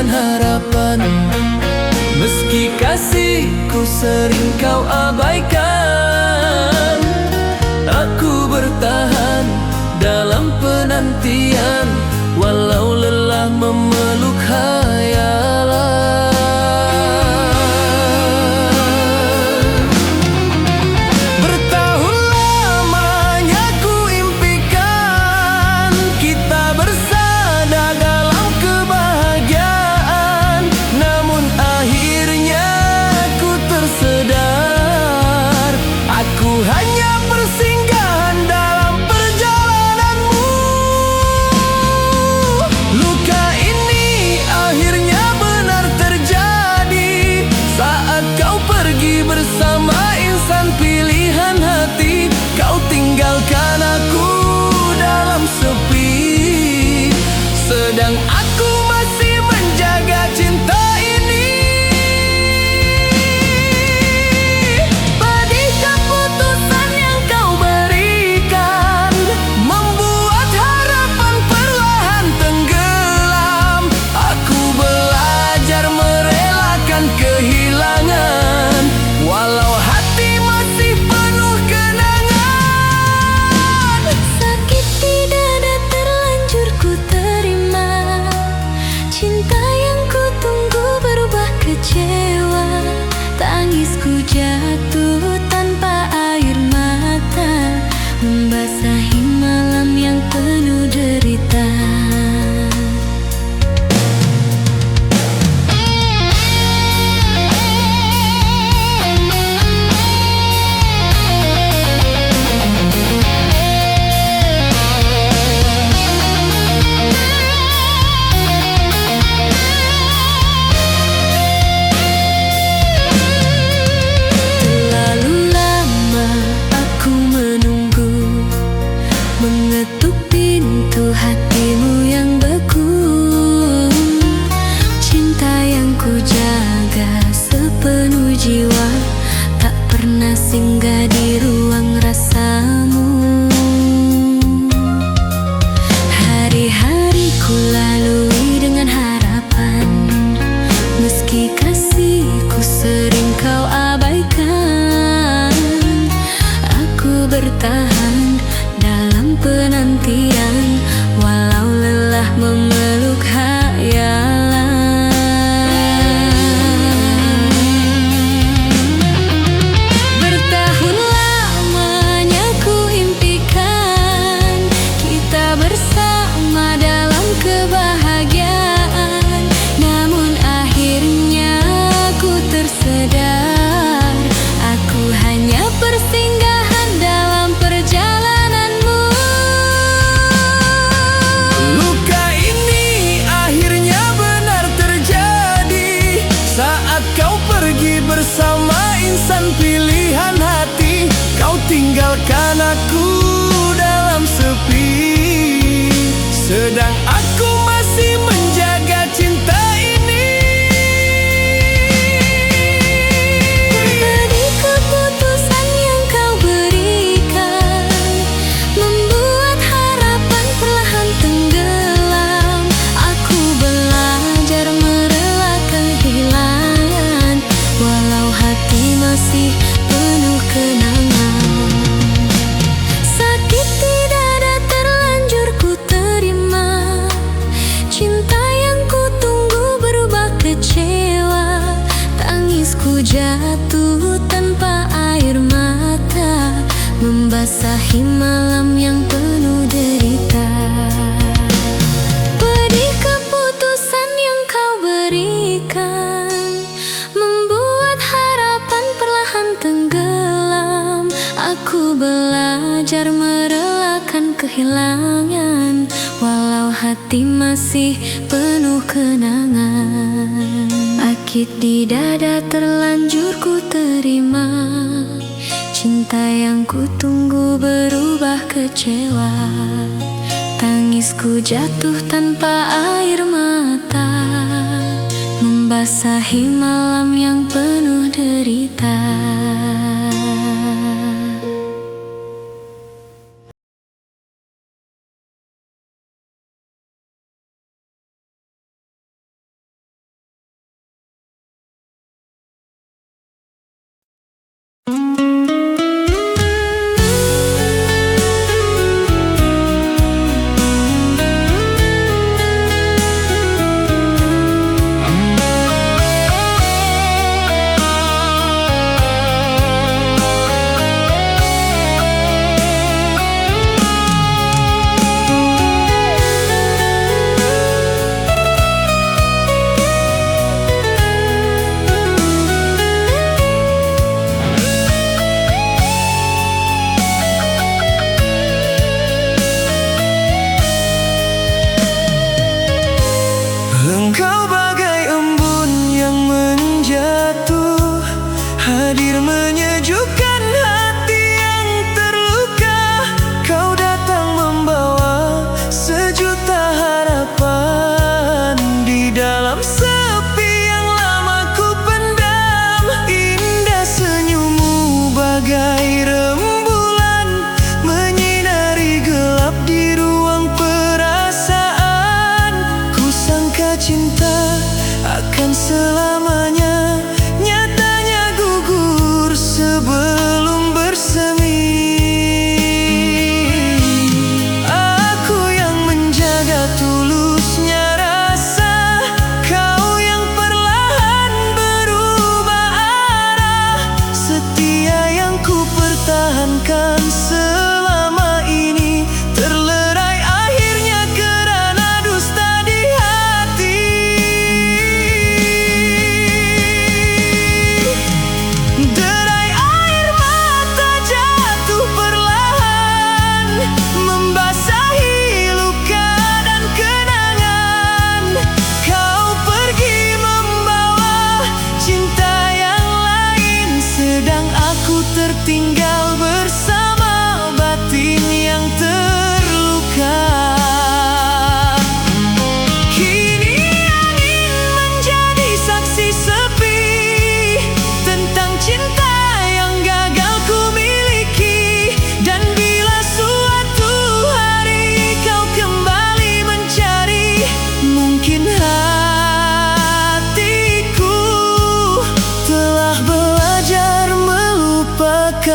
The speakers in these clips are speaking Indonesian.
dengan harapan. Meski kasihku sering kau abaikan, aku bertahan dalam penantian, walau lelah memeluk khayalan. Bertahun lamanya ku impikan kita bersama dalam kebahagiaan, namun akhirnya ku tersedar aku hanya persinggahan dalam perjalananmu. Luka ini akhirnya benar terjadi saat kau pergi bersama insan pilihan hati. Kau tinggalkan aku dalam sepi, sedang aku masih menjaga cinta ini. Pedih keputusan yang kau berikan membuat harapan perlahan tenggelam. Aku belajar merelakan kehilangan, walau hati masih penuh kenangan. Sakit di dada terlanjur ku terima, cinta yang ku tunggu berubah kecewa. Tangisku jatuh tanpa air mata, membasahi malam yang penuh derita. Terlalu lama aku menunggu, mengetuk pintu hatimu yang beku. Cinta yang ku jaga sepenuh jiwa, tak pernah singgah di ruang rasamu. Hari-hari ku lalui dengan harapan, meski kasihku sering kau abaikan. Aku bertahan dalam penantian, walau lelah memeluk khayalan. Bertahun lamanya ku impikan kita bersama dalam kebahagiaan, namun akhirnya ku tersedar aku hanya persinggahan dalam perjalananmu. Luka ini akhirnya benar terjadi saat kau pergi bersama insan pilihan hati. Kau tinggalkan aku dalam sepi, sedang aku masih menjaga cinta ini. Pedih keputusan yang kau berikan membuat harapan perlahan tenggelam. Aku belajar merelakan kehilangan, walau hati masih penuh kenangan. Sakit di dada terlanjur ku terima, cinta yang ku tunggu berubah kecewa. Tangisku jatuh tanpa air mata, membasahi malam yang penuh derita. Pedih keputusan yang kau berikan membuat harapan perlahan tenggelam. Aku belajar merelakan kehilangan, walau hati masih penuh kenangan. Akid di dada terlanjur ku terima, cinta yang ku tunggu berubah kecewa. Tangisku jatuh tanpa air mata, membasahi malam yang penuh derita.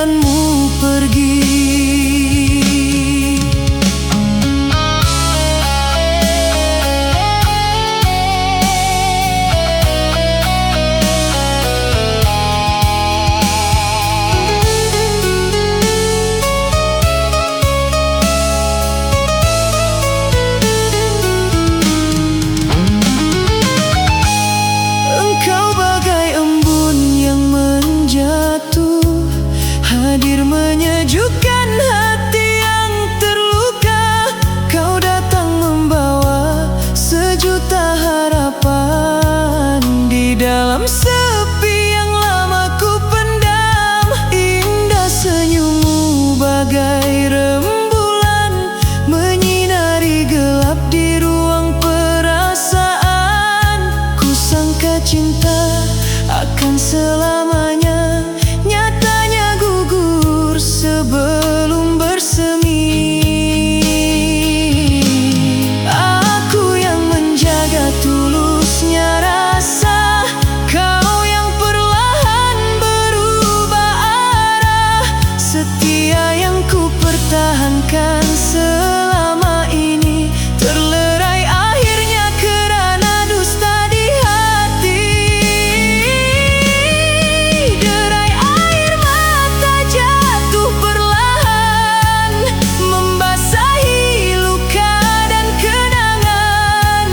membiarkanmu pergi. Hadir menyejukkan hati yang terluka. Kau datang membawa sejuta harapan. Di dalam sepi yang lama ku pendam, indah senyummu bagai rembulan, menyinari gelap di ruang perasaan. Ku sangka cinta akan selamanya, nyatanya gugur sebelum bersemi. Aku yang menjaga tulusnya rasa, kau yang perlahan berubah arah. Setia yang ku pertahankan selama ini terlerai akhirnya kerana dusta di hati. Derai air mata jatuh perlahan, membasahi luka dan kenangan.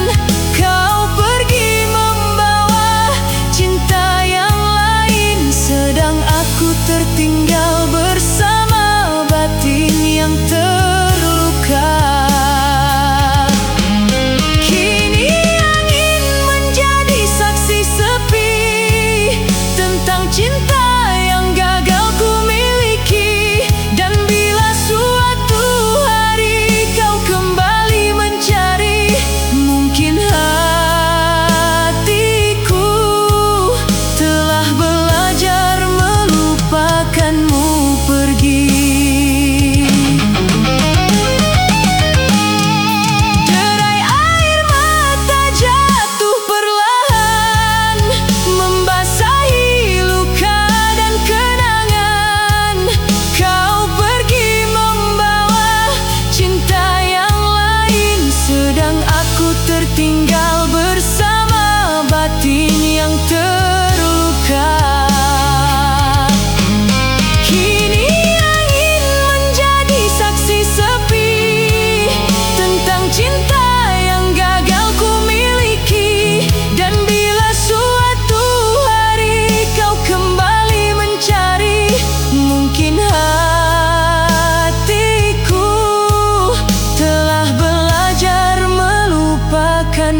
Kau pergi membawa cinta yang lain, sedang aku tertinggal bersama batin yang terluka. Kini angin menjadi saksi sepi tentang cinta yang gagal ku miliki. Dan bila suatu hari kau kembali mencari, mungkin hatiku telah belajar melupakanmu pergi. Derai air mata jatuh perlahan, membasahi luka dan kenangan. Kau pergi membawa cinta yang lain, sedang aku tertinggal bersama batin yang terluka. Kini angin menjadi saksi sepi tentang cinta yang gagal ku miliki. Dan bila suatu hari kau kembali mencari, mungkin hatiku telah belajar melupakan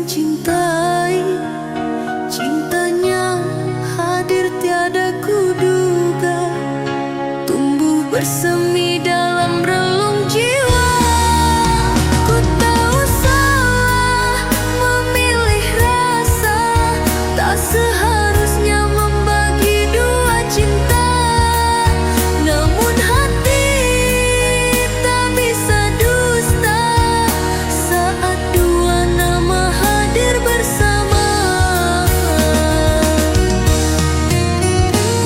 mencintai. Cintanya hadir tiada kuduga, tumbuh bersemi dalam relung jiwa. Ku tahu salah memilih rasa, tak seharusnya membagi dua cinta. Namun hati tak bisa dusta saat dua nama hadir bersama.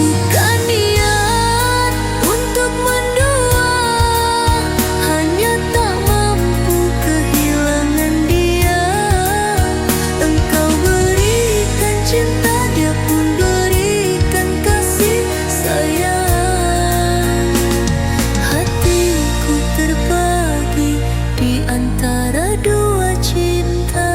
Bukan niat untuk mendua, hanya tak mampu kehilangan dia. Engkau berikan cinta, dia pun berikan kasih sayang. Hatiku terbagi di antara dua cinta.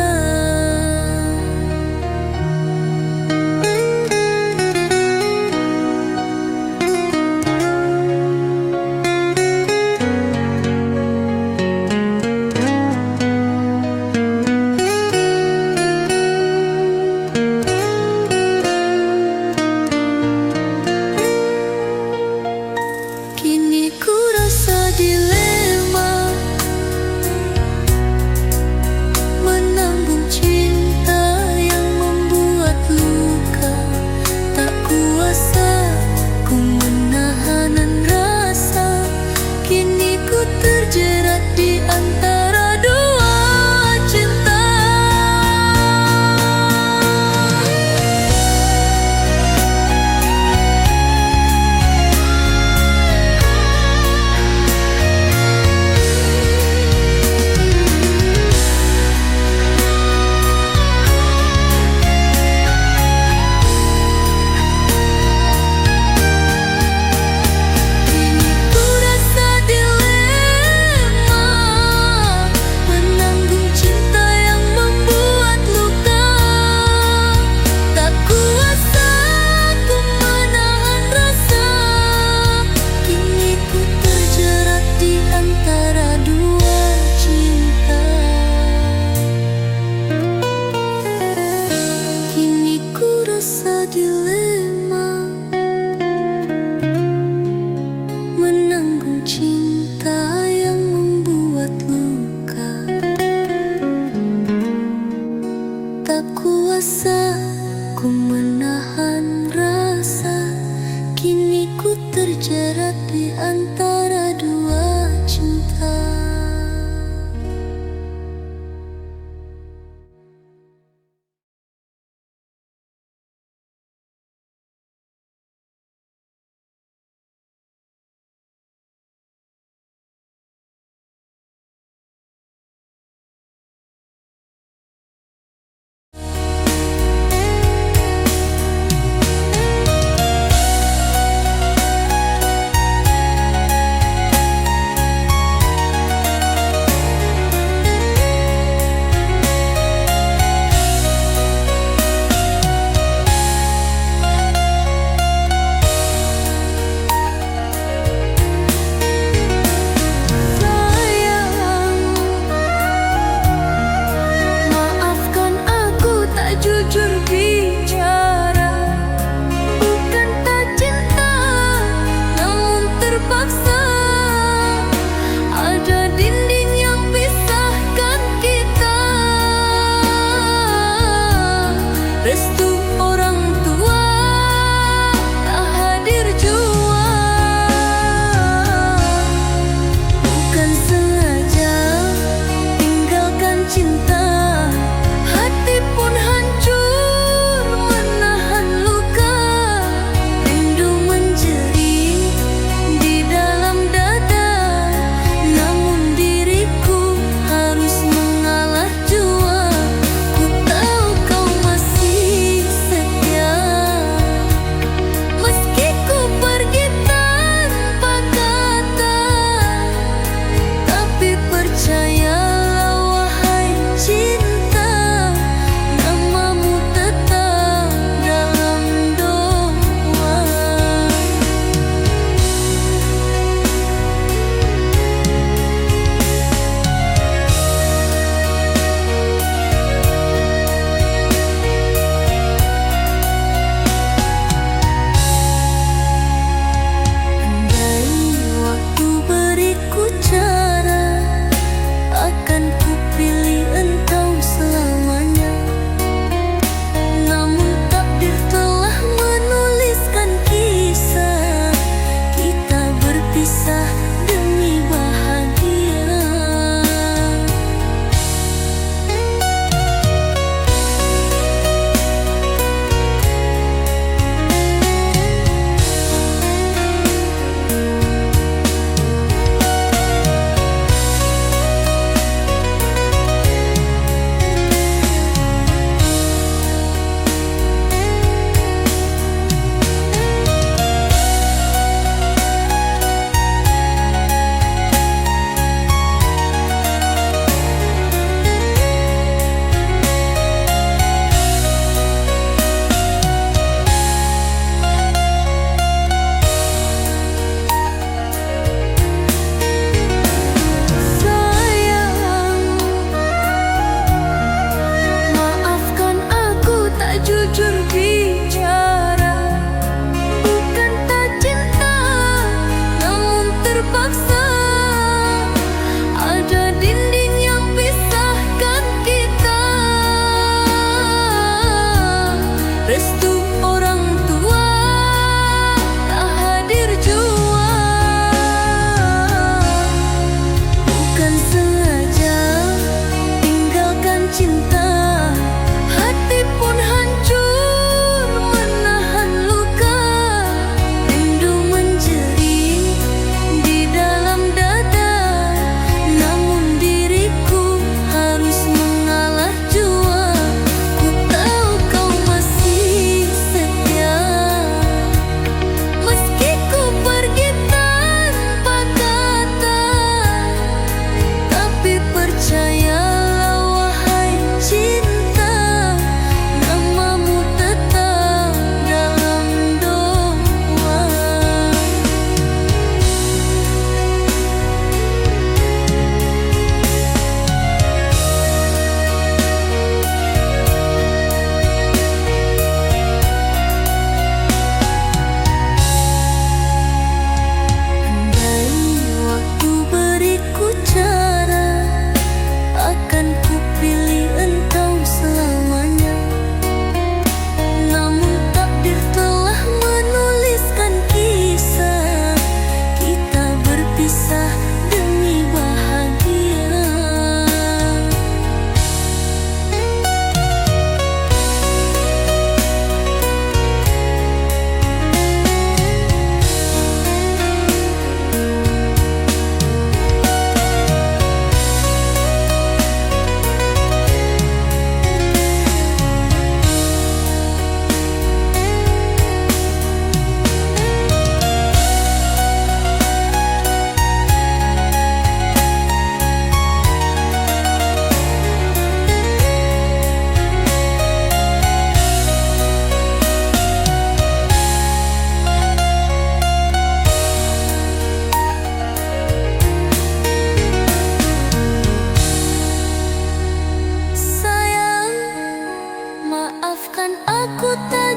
Kini ku rasa dilema, menanggung cinta yang membuat luka. Tak kuasa ku menahan rasa, kini ku terjerat di antara dua cinta. Kini ku rasa dilema, menanggung cinta yang membuat luka. Tak kuasa ku menahan rasa, kini ku terjerat di antara dua cinta. Kini ku rasa dilema, menanggung cinta yang membuat luka. Tak kuasa ku menahan rasa, kini ku terjerat di antara dua cinta.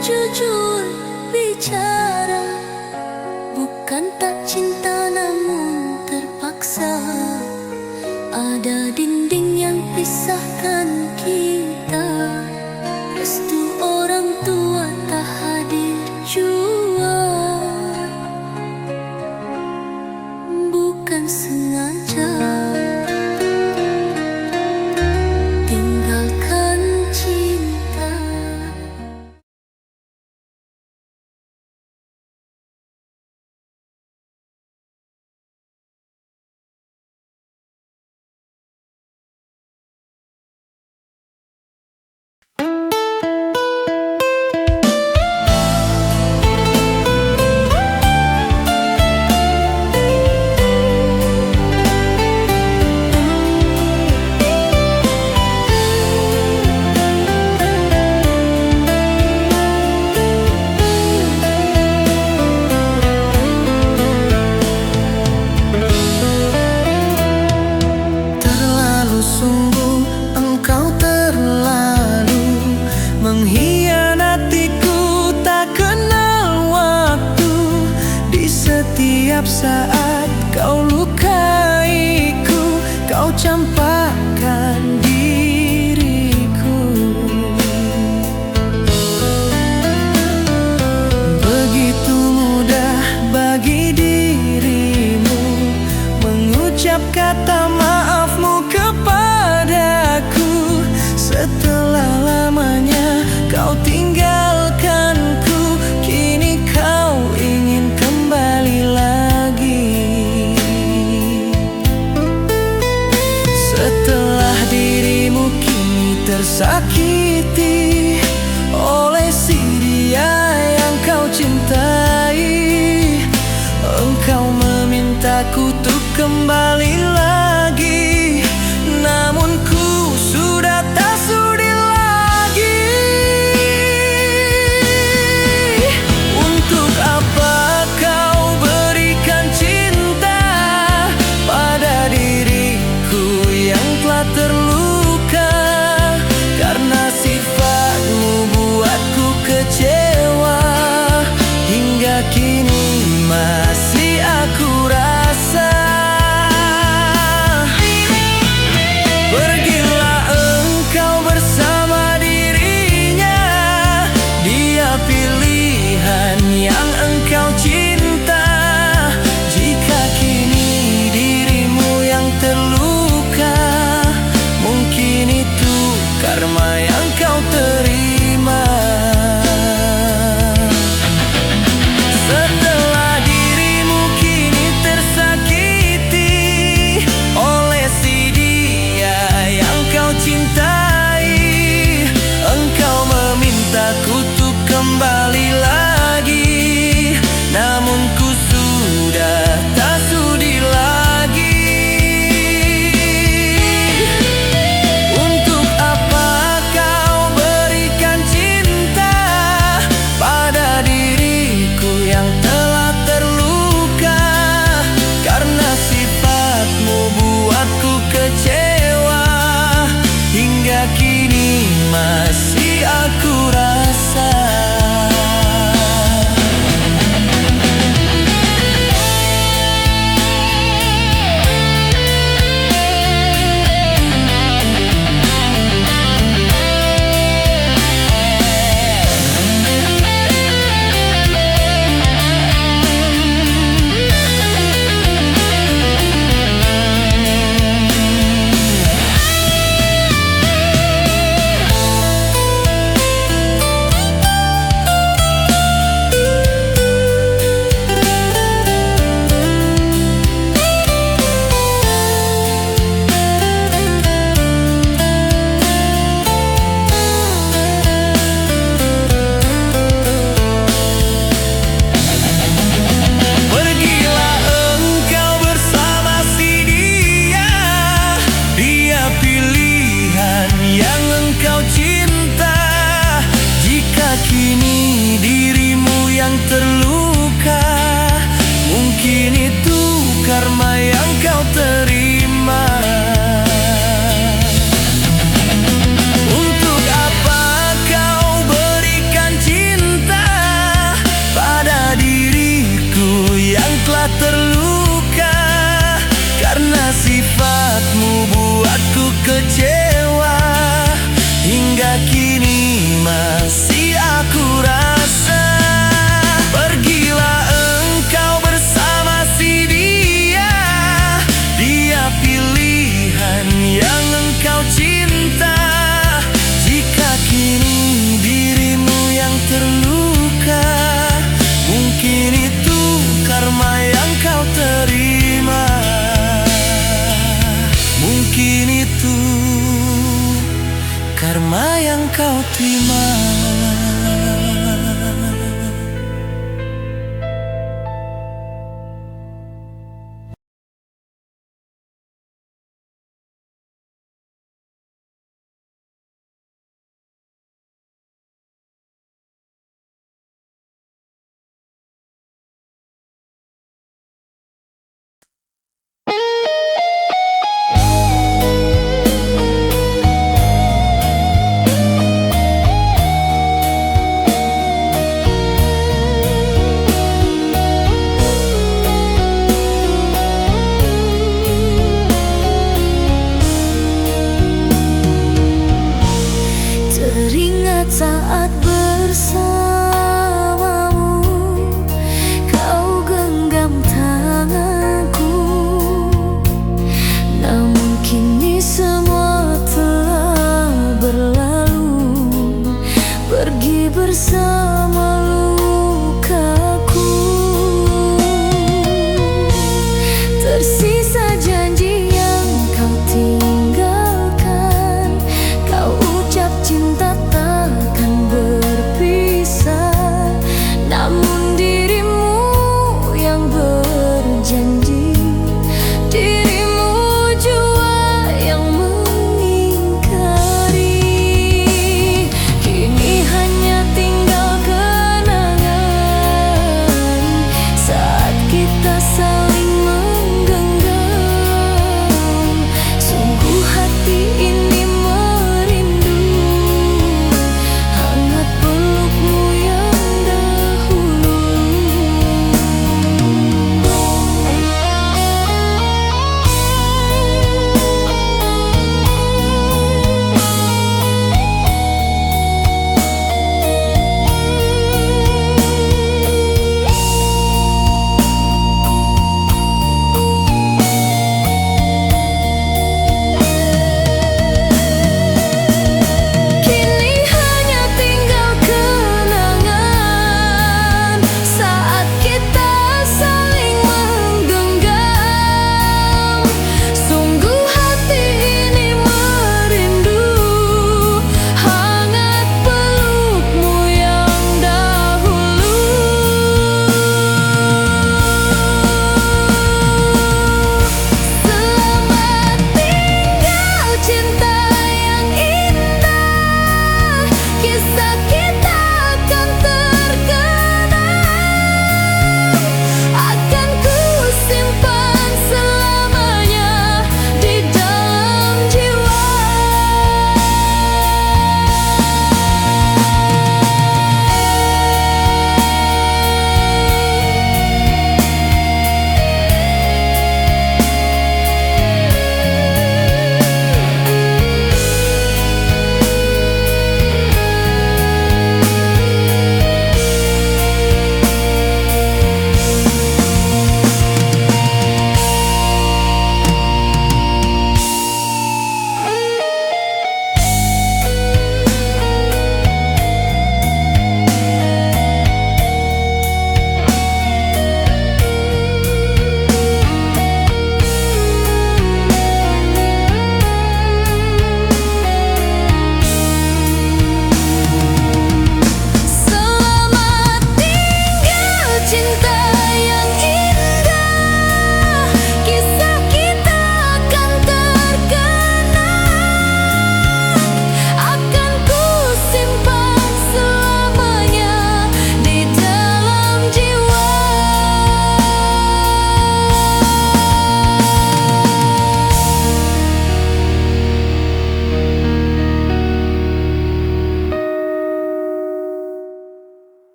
jujur bicara, bukan tak cinta namun terpaksa. Ada dinding yang pisahkan kita, restu orang tua tak hadir jua. Bukan sengaja tinggalkan cinta. Setiap saat kau lukaiku, kau campakkan diriku. Begitu mudah bagi dirimu mengucap kata maafmu kepadaku. Setelah lamanya kau tinggalkanku, kini kau ingin kembali lagi. Setelah dirimu kini tersakiti oleh si dia yang kau cintai, engkau memintaku untuk kembali lagi, namun ku sudah tak sudi lagi. Untuk apa kau berikan cinta pada diriku yang telah terluka? Karena sifatmu buatku kecewa, hingga kini masih aku rasa. masih aku rasa. Pergilah engkau bersama si dia, dia pilihan yang engkau cinta. Jika kini dirimu yang terluka, mungkin itu karma yang kau terima. Mungkin itu karma yang kau terima. Teringat saat bersamamu, kau genggam tanganku. Namun kini semua telah berlalu, pergi bersama lukaku. Tersisa janji yang kau tinggalkan, kau ucap cinta takkan berpisah. Namun dirimu yang berjanji, dirimu jua yang mengingkari. Kini hanya tinggal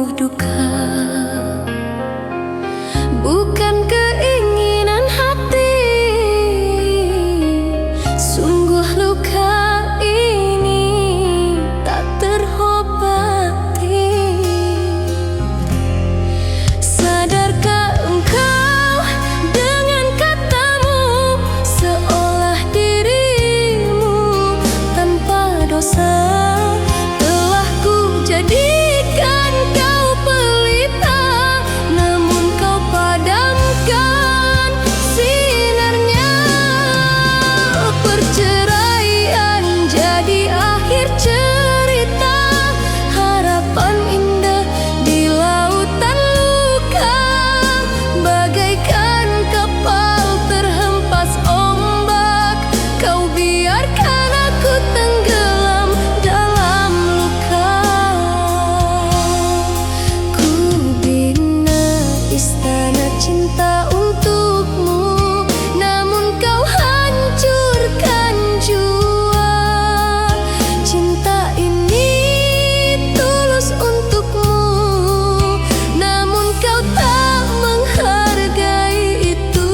penuh duka, bukan keinginan hati. Sungguh luka ini tak terobati. Sadarkah engkau dengan katamu, seolah dirimu tanpa dosa telah ku jadikan kau pelita, namun kau padamkan sinarnya. Perceraian jadi akhir cerita, harapan indah di lautan luka, bagaikan kapal terhempas ombak, kau biarkan aku tenggelam dalam luka. Ku bina istana cinta untukmu, namun kau hancurkan jua. Cinta ini tulus untukmu, namun kau tak menghargai itu.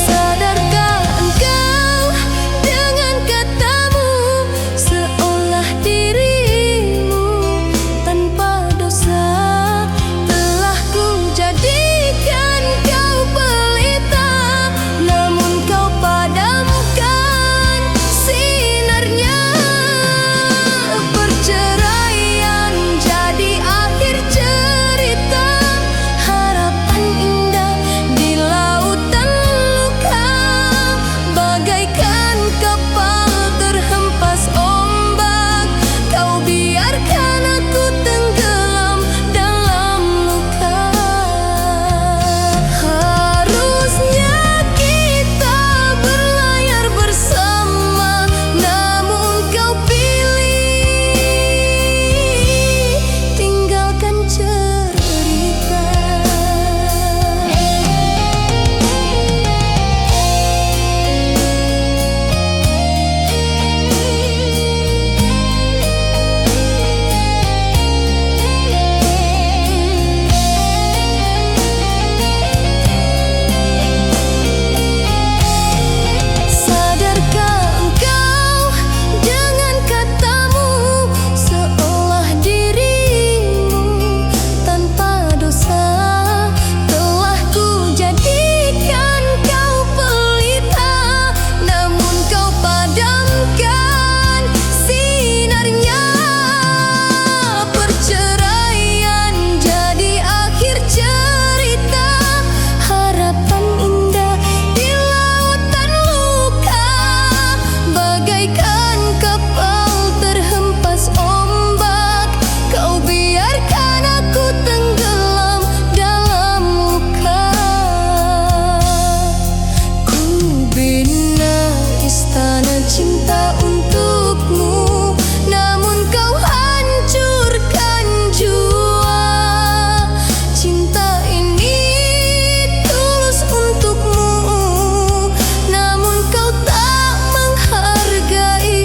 Sadarkah engkau dengan katamu, seolah dirimu tanpa dosa telah ku jadikan kau pelita, namun kau padamkan sinarnya. Perceraian jadi akhir cerita, harapan indah di lautan luka, bagaikan kapal terhempas ombak, kau biarkan aku tenggelam dalam luka. Harusnya kita berlayar bersama, namun kau pilih tinggalkan cerita. Sadarkah engkau dengan katamu, seolah dirimu tanpa dosa telah ku jadikan kau pelita, namun kau padamkan sinarnya. Perceraian jadi akhir cerita, harapan indah di lautan luka, bagaikan kapal terhempas ombak, kau biarkan aku tenggelam dalam luka. Ku bina istana cinta untukmu, namun kau hancurkan jua. Cinta ini tulus untukmu, namun kau tak menghargai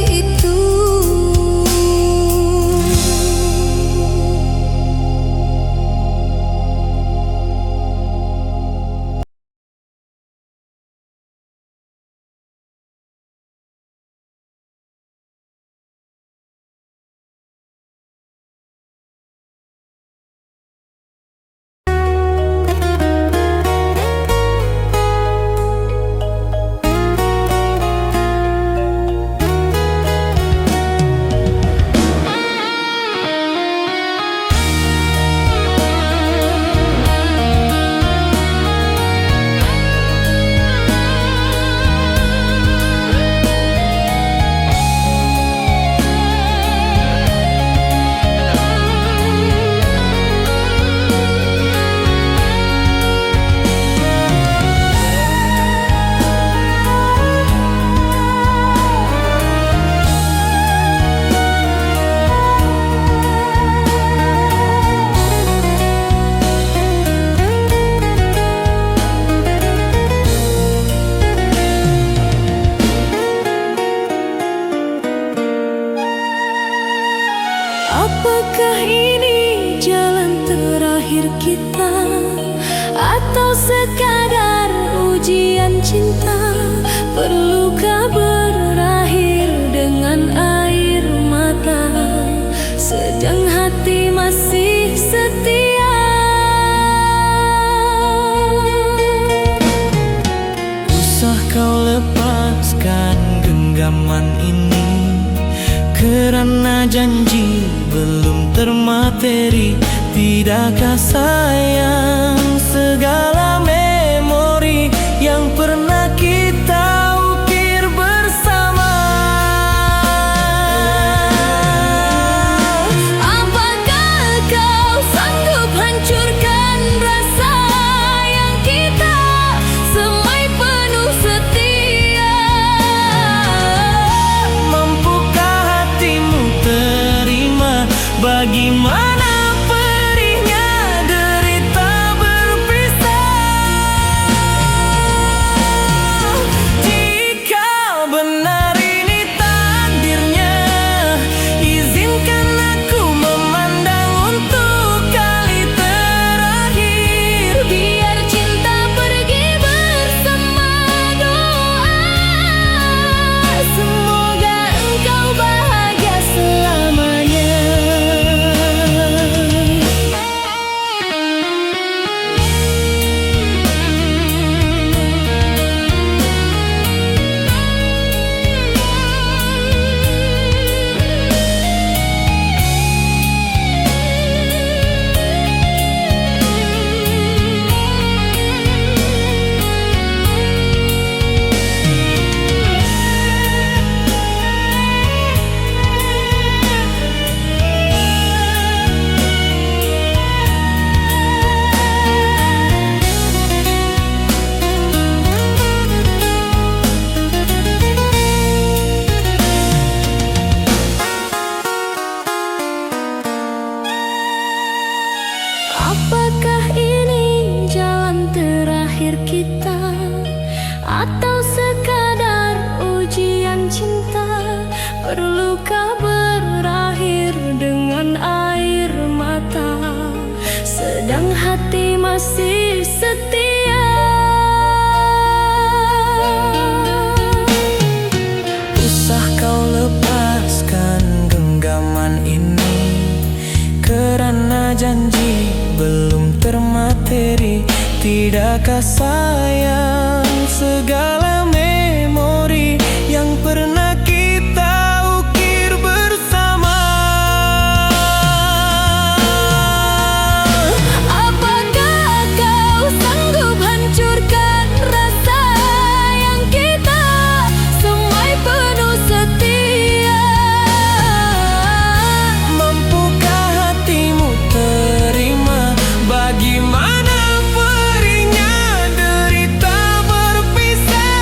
Apakah ini jalan terakhir kita, atau sekadar ujian cinta? Perlukah berakhir dengan air mata, sedang hati masih setia? Usah kau lepaskan genggaman ini, karena janji belum termateri. Tidakkah sayang segala memori yang pernah kita ukir bersama? Apakah kau sanggup hancurkan rasa yang kita semai penuh setia? Mampukah hatimu terima bagaimana perihnya derita berpisah? Jika benar ini takdirnya, izinkan aku memandang untuk kali terakhir. Biar cinta pergi bersama doa, semoga engkau bahagia selamanya. Apakah ini jalan terakhir kita, atau sekadar ujian cinta? Perlukah berakhir dengan air mata, sedang hati masih setia? Usah kau lepaskan genggaman ini, karena janji belum termateri. Tidakkah sayang segala memori yang pernah kita ukir bersama? Apakah kau sanggup hancurkan rasa yang kita semai penuh setia? Mampukah hatimu terima bagaimana perihnya derita berpisah?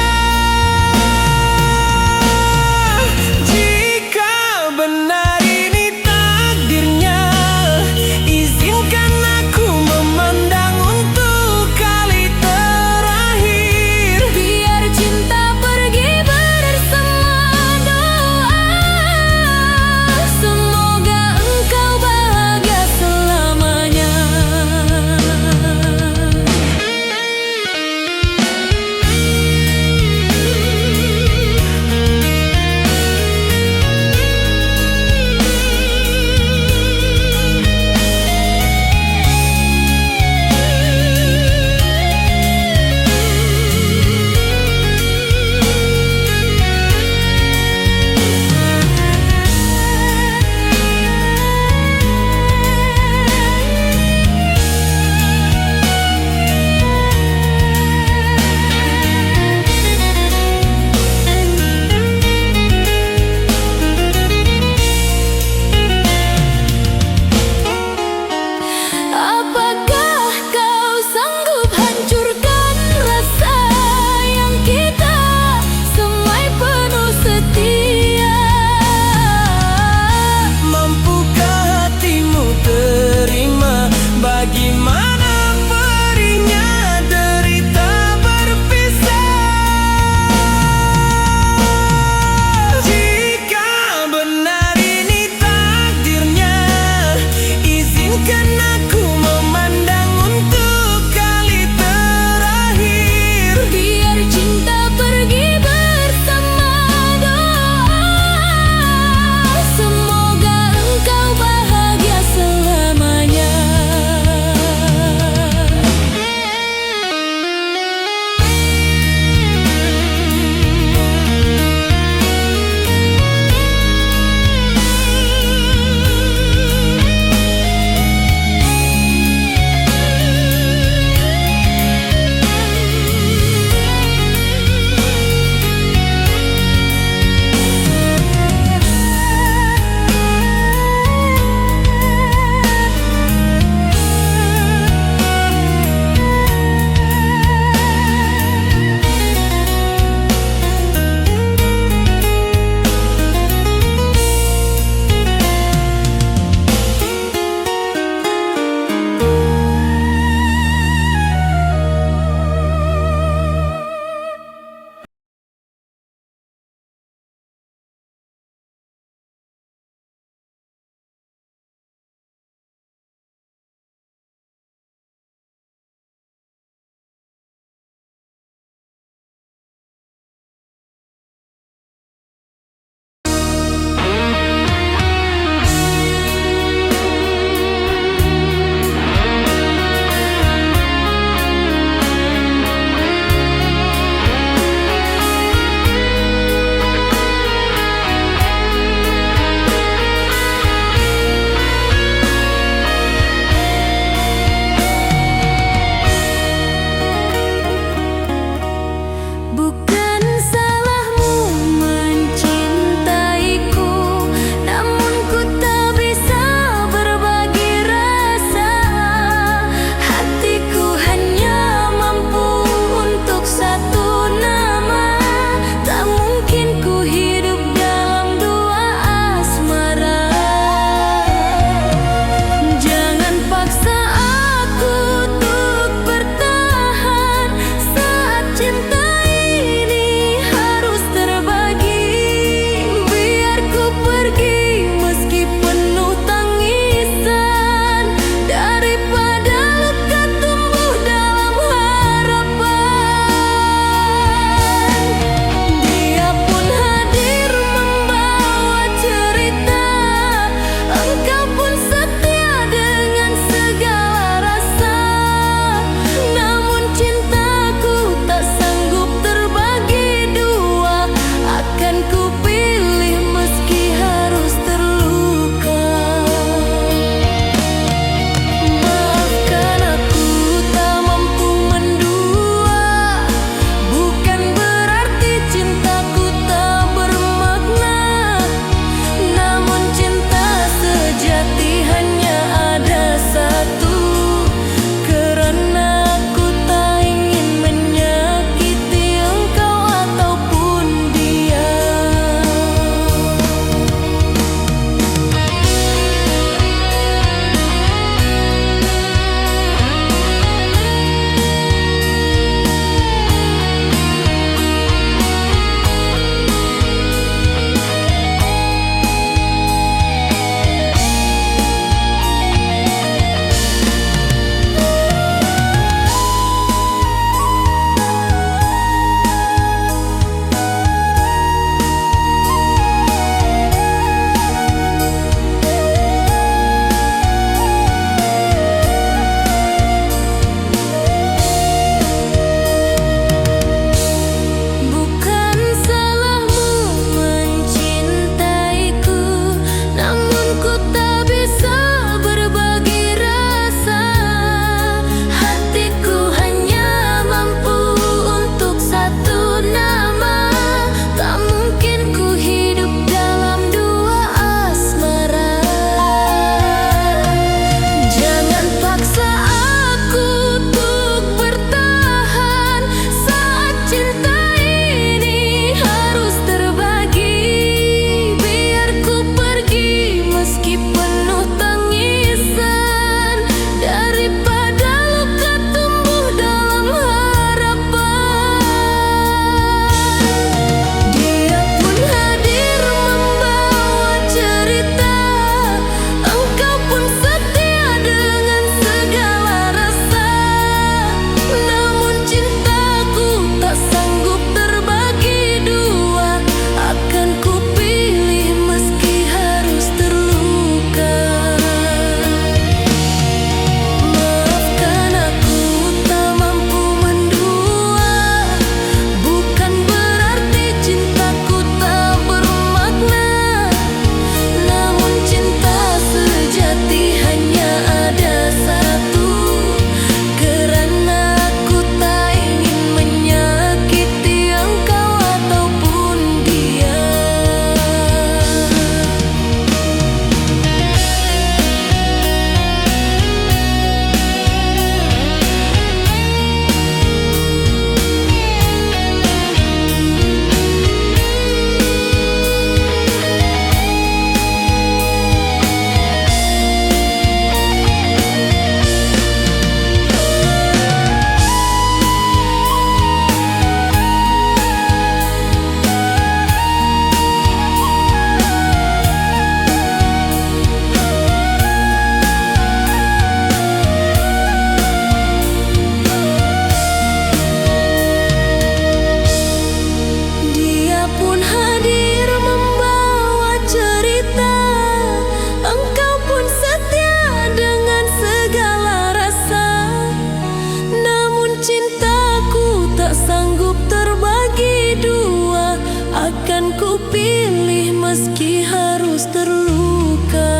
terus terluka.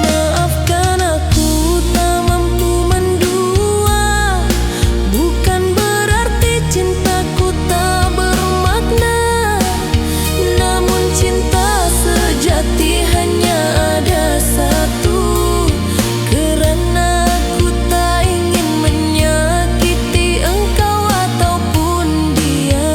Maafkan aku tak mampu mendua, bukan berarti cintaku tak bermakna. Namun cinta sejati hanya ada satu, karena aku tak ingin menyakiti engkau ataupun dia.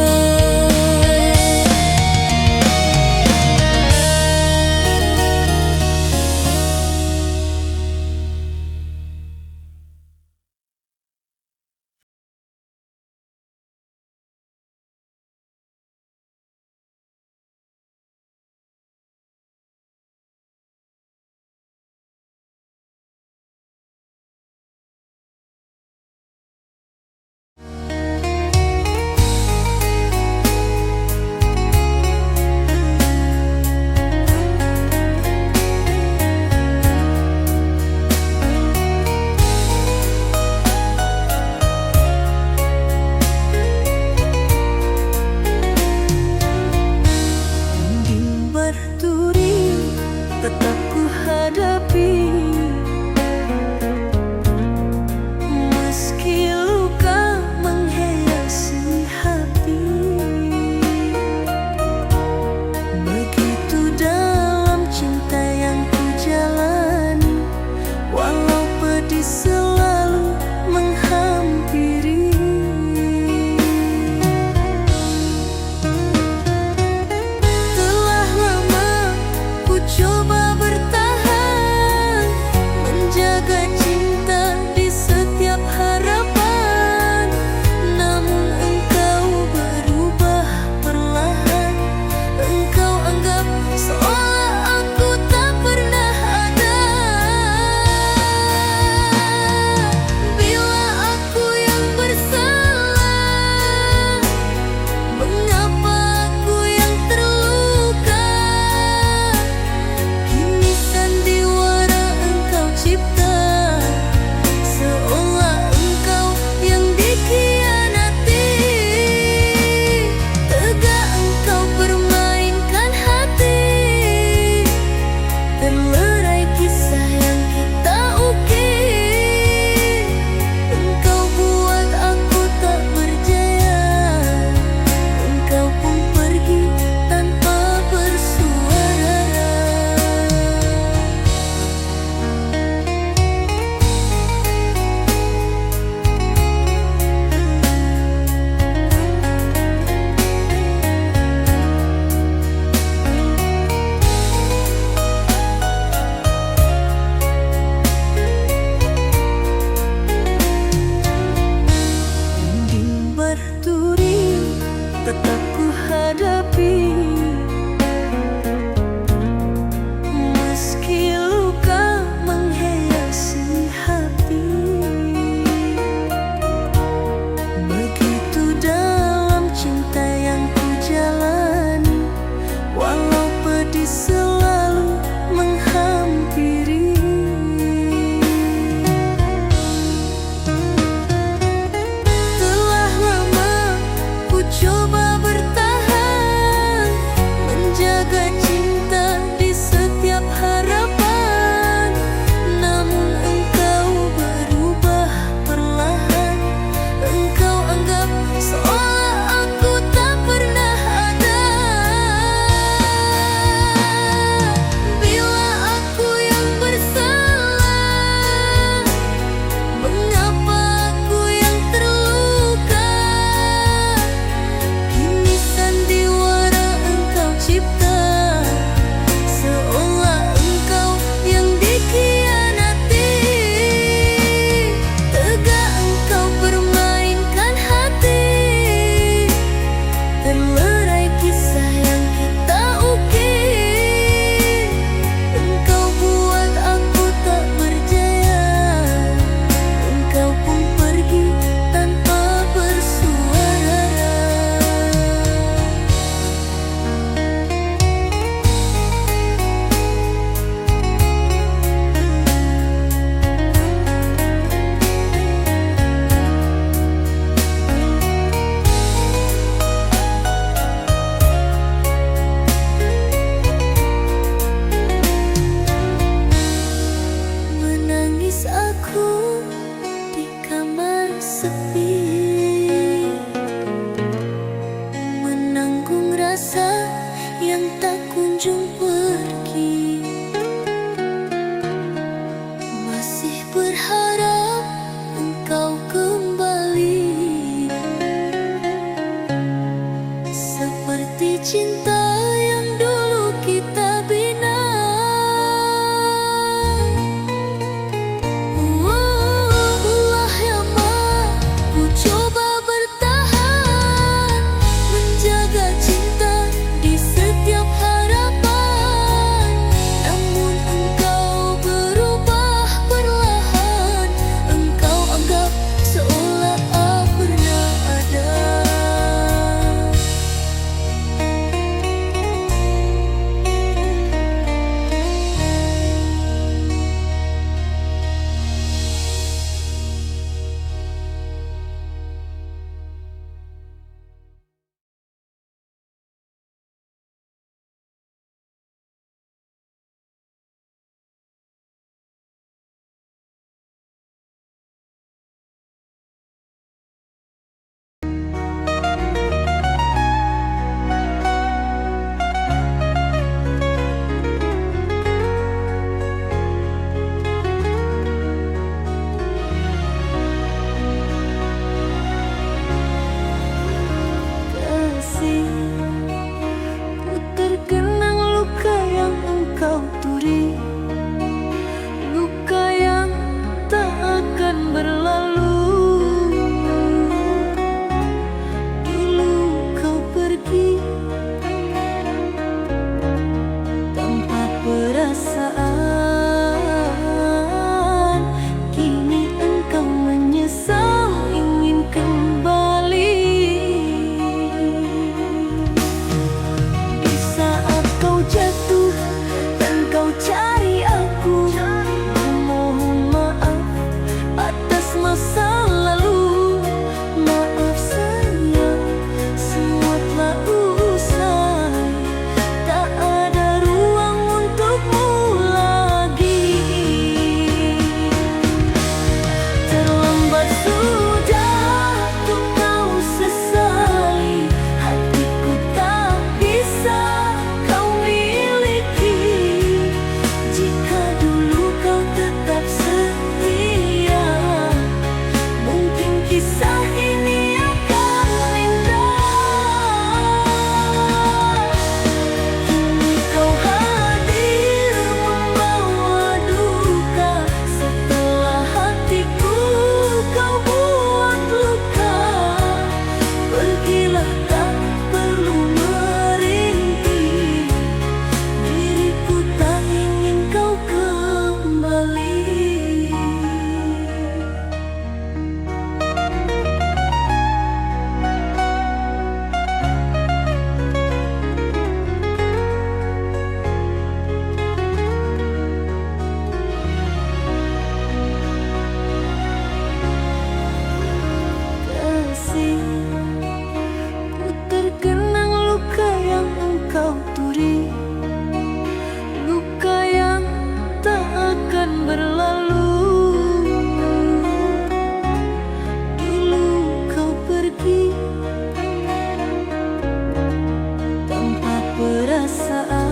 perasaan.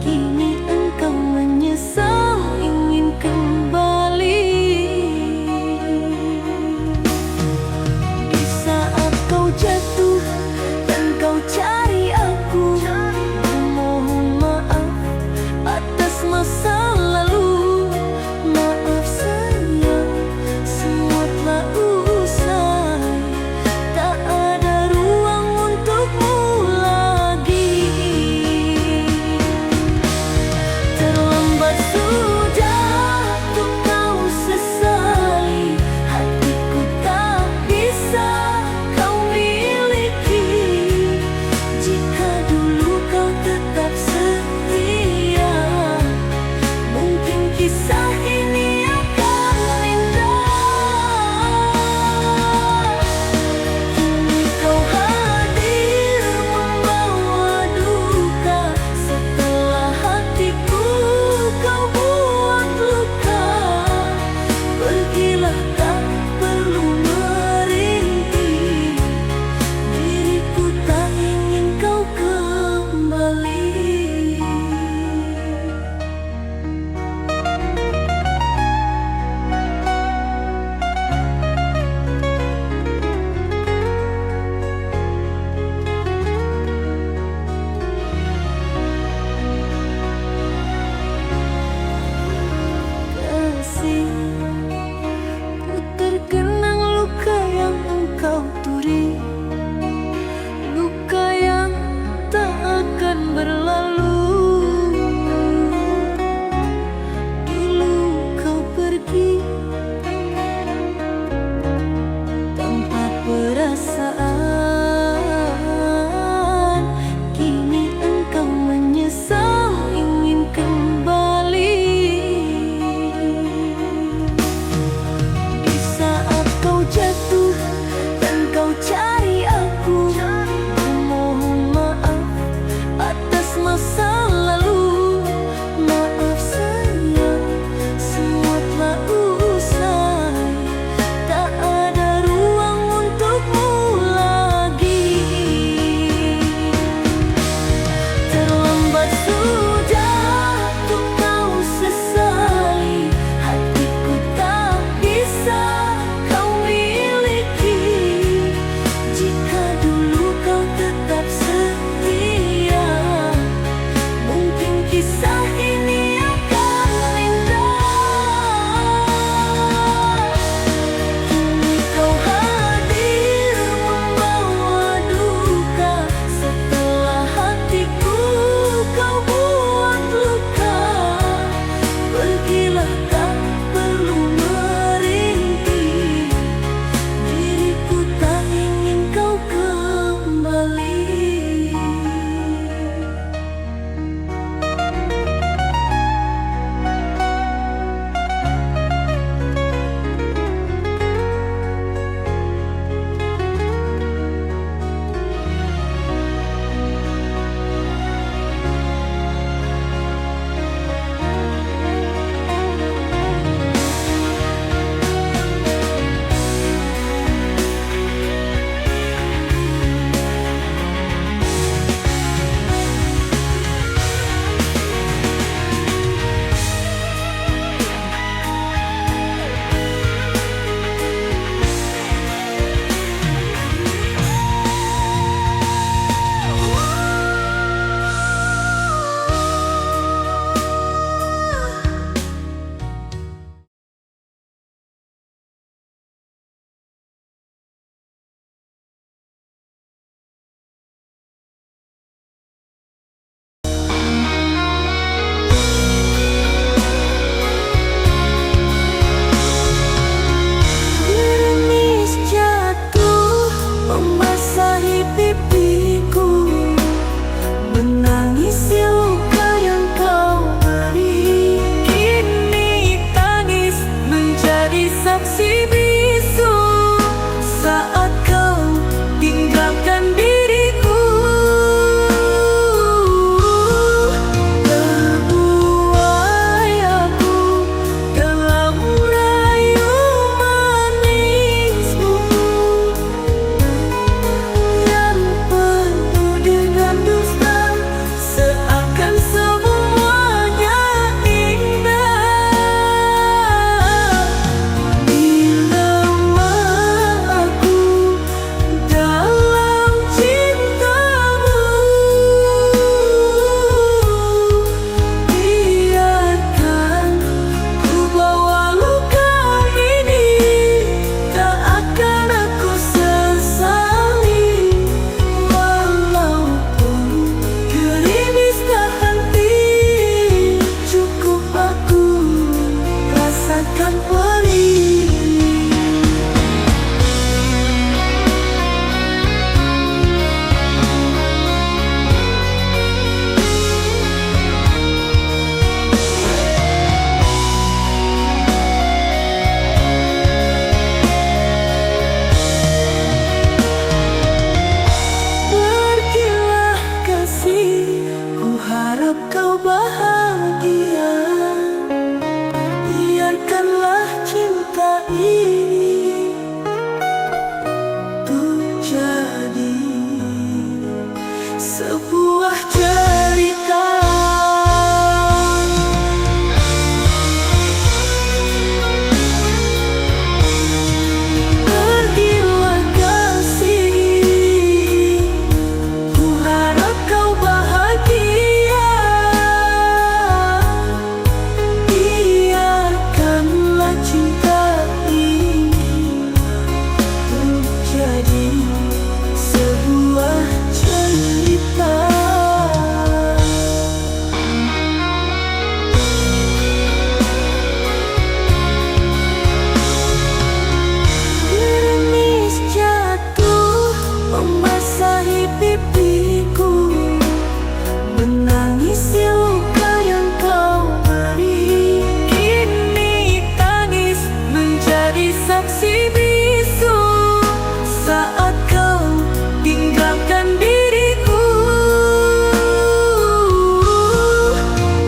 Kini engkau menyesal ingin kembali. Di saat kau jatuh dan kau cari aku, mohon maaf atas masa lalu. Maaf sayang, semua telah usai, tak ada ruang untuk mulai. sebuah cerita. Pergilah kasih, ku harap kau bahagia. Biarkanlah cinta ini menjadi sebuah cerita. Gerimis jatuh membasahi pipiku, menangisi luka yang kau beri. Kini tangis menjadi saksi bisu saat kau tinggalkan diriku.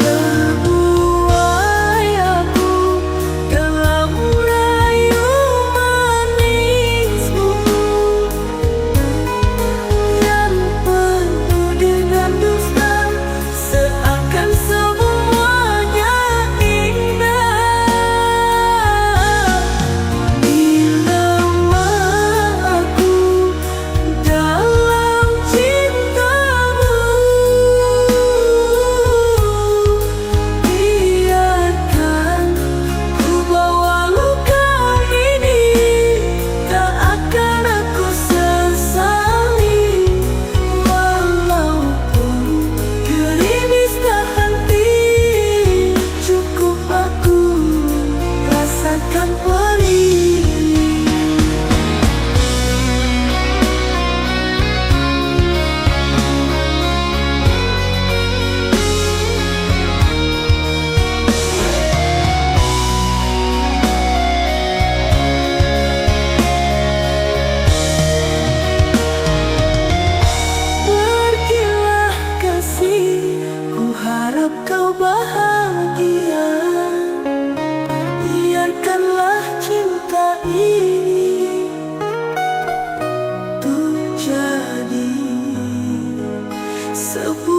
Terbuai aku dalam rayu manismu yang penuh dengan dusta, seakan semuanya indah. Bilanglah aku dalam cintamu, biarkan ku bawa luka ini, tak akan aku sesali. Walaupun gerimis tak henti, cukup aku rasakan perih. Pergilah kasih, ku harap kau bahagia. Biarkanlah cinta ini untuk jadi sebuah